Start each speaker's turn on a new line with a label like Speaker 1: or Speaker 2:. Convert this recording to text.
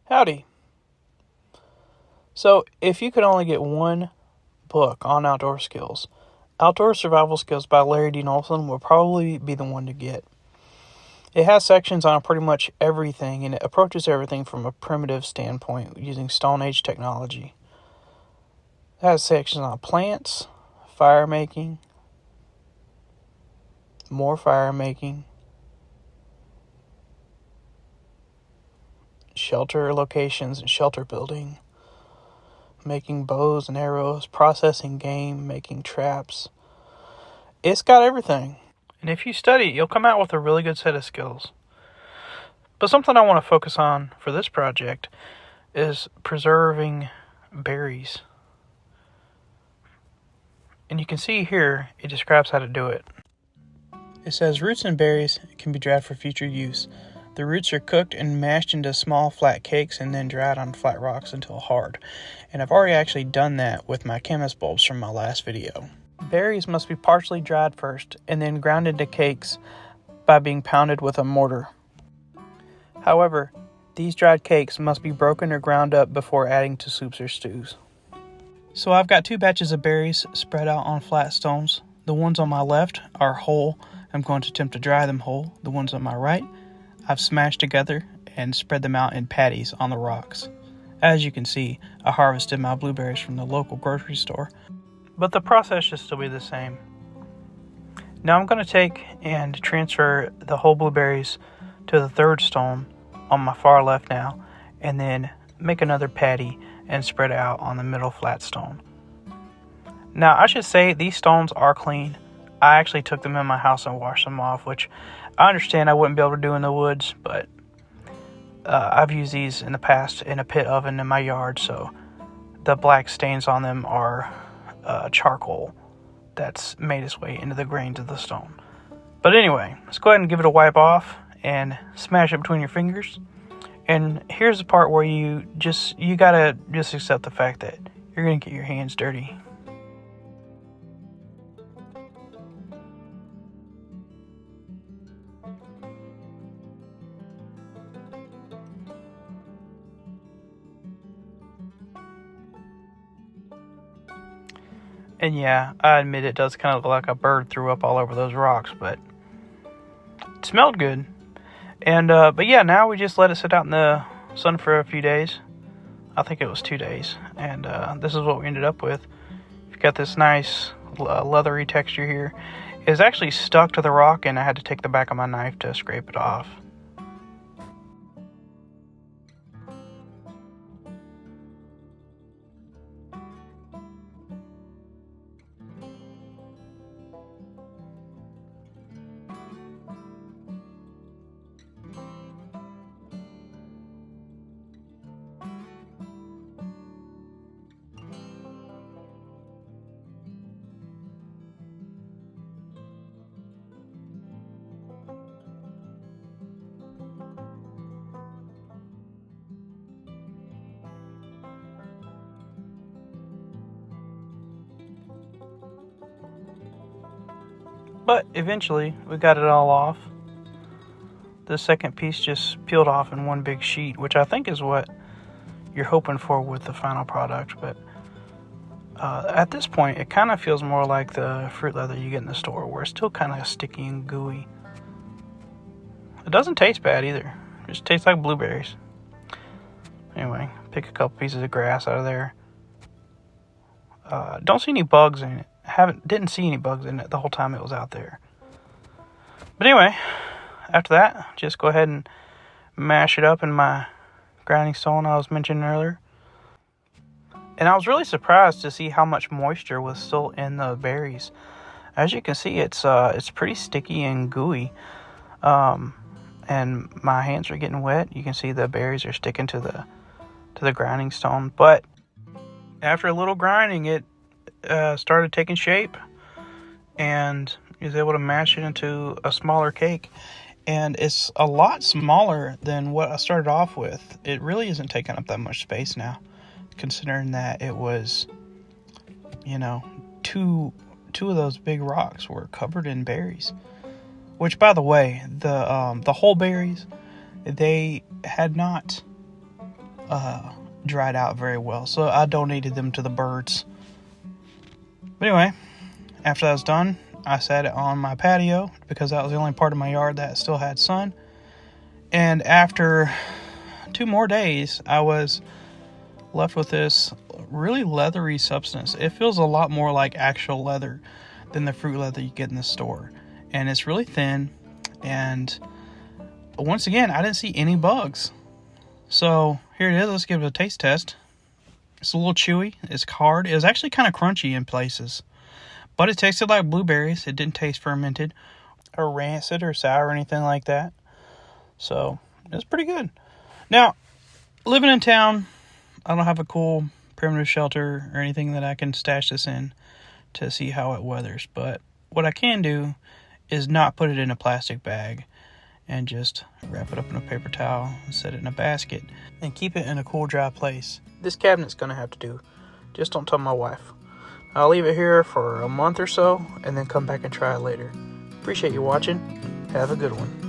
Speaker 1: Howdy. So, if you could only get one book on outdoor skills, Outdoor Survival Skills by Larry Olsen would probably be the one to get. It has sections on pretty much everything, and it approaches everything from a primitive standpoint using Stone Age technology. It has sections on plants, fire making, more fire making, shelter locations and shelter building, making bows and arrows, processing game, making traps. It's got everything. And if you study, you'll come out with a really good set of skills. But something I want to focus on for this project is preserving berries. And you can see here, it describes how to do it. It says roots and berries can be dried for future use. The roots are cooked and mashed into small flat cakes and then dried on flat rocks until hard. And I've already actually done that with my chemist bulbs from my last video. Berries must be partially dried first and then ground into cakes by being pounded with a mortar. However, these dried cakes must be broken or ground up before adding to soups or stews. So I've got 2 batches of berries spread out on flat stones. The ones on my left are whole. I'm going to attempt to dry them whole. The ones on my right, I've smashed together and spread them out in patties on the rocks. As you can see, I harvested my blueberries from the local grocery store, but the process should still be the same. Now I'm going to take and transfer the whole blueberries to the 3rd stone on my far left now, and then make another patty and spread it out on the middle flat stone. Now I should say these stones are clean. I actually took them in my house and washed them off, which I understand I wouldn't be able to do in the woods, but I've used these in the past in a pit oven in my yard, so the black stains on them are charcoal that's made its way into the grains of the stone. But anyway, let's go ahead and give it a wipe off and smash it between your fingers. And here's the part where you gotta just accept the fact that you're gonna get your hands dirty. And yeah, I admit it does kind of look like a bird threw up all over those rocks, but it smelled good. And but yeah, now we just let it sit out in the sun for a few days. I think it was 2 days, and this is what we ended up with. You've got this nice leathery texture here. It's actually stuck to the rock, and I had to take the back of my knife to scrape it off. But eventually, we got it all off. The second piece just peeled off in one big sheet, which I think is what you're hoping for with the final product. But at this point, it kind of feels more like the fruit leather you get in the store, where it's still kind of sticky and gooey. It doesn't taste bad either. It just tastes like blueberries. Anyway, pick a couple pieces of grass out of there. Don't see any bugs in it. Didn't see any bugs in it the whole time it was out there. But anyway, after that, just go ahead and mash it up in my grinding stone I was mentioning earlier. And I was really surprised to see how much moisture was still in the berries. As you can see, it's pretty sticky and gooey. And my hands are getting wet. You can see the berries are sticking to the grinding stone. But after a little grinding, it started taking shape, and is able to mash it into a smaller cake. And it's a lot smaller than what I started off with. It really isn't taking up that much space now, considering that it was, two of those big rocks were covered in berries. Which, by the way, the whole berries, they had not dried out very well. So I donated them to the birds. But anyway, after that was done, I sat it on my patio because that was the only part of my yard that still had sun. And after 2 more days, I was left with this really leathery substance. It feels a lot more like actual leather than the fruit leather you get in the store. And it's really thin. And once again, I didn't see any bugs. So here it is. Let's give it a taste test. It's a little chewy. It's hard. It was actually kind of crunchy in places. But it tasted like blueberries. It didn't taste fermented or rancid or sour or anything like that. So it was pretty good. Now, living in town, I don't have a cool primitive shelter or anything that I can stash this in to see how it weathers. But what I can do is not put it in a plastic bag and just wrap it up in a paper towel and set it in a basket and keep it in a cool, dry place. This cabinet's going to have to do. Just don't tell my wife. I'll leave it here for a month or so and then come back and try it later. Appreciate you watching. Have a good one.